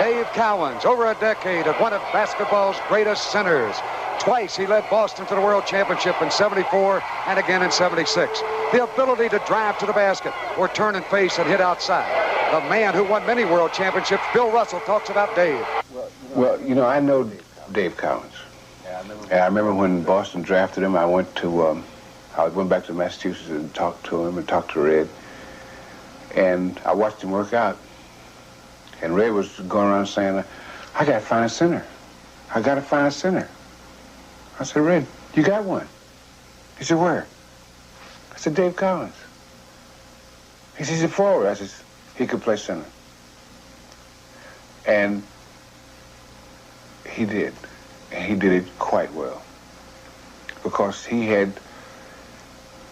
Dave Cowens, over a decade of one of basketball's greatest centers. Twice he led Boston to the World Championship in '74 and again in '76. The ability to drive to the basket or turn and face and hit outside. The man who won many World Championships, Bill Russell, talks about Dave. Well, you know, I know Dave Cowens. And I remember when Boston drafted him, I went back to Massachusetts and talked to him and talked to Red. And I watched him work out. And Red was going around saying, I got to find a center. I got to find a center. I said, Red, you got one. He said, where? I said, Dave Cowens. He said, he's a forward. I said, he could play center. And he did. And he did it quite well. Because he had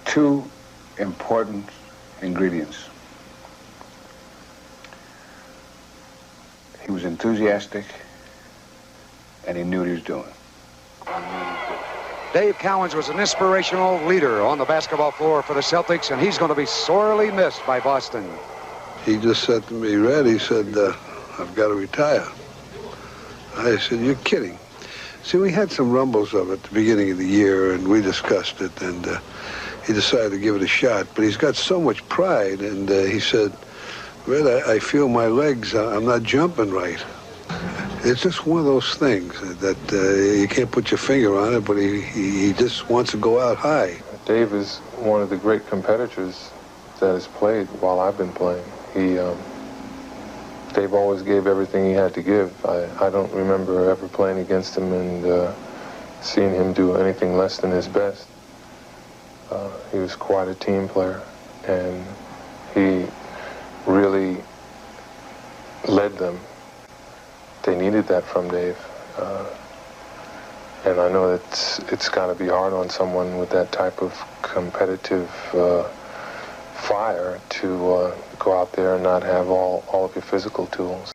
two important ingredients. He was enthusiastic, and he knew what he was doing. Dave Cowens was an inspirational leader on the basketball floor for the Celtics, and he's going to be sorely missed by Boston. He just said to me, Red, he said, I've got to retire. I said, you're kidding. See, we had some rumbles of it at the beginning of the year, and we discussed it, and he decided to give it a shot. But he's got so much pride, and he said, Red, I feel my legs, I'm not jumping right. It's just one of those things that you can't put your finger on it, but he just wants to go out high. Dave is one of the great competitors that has played while I've been playing. Dave always gave everything he had to give. I don't remember ever playing against him and seeing him do anything less than his best. He was quite a team player, and he really led them. They needed that from Dave. And I know it's got to be hard on someone with that type of competitive fire to go out there and not have all of your physical tools.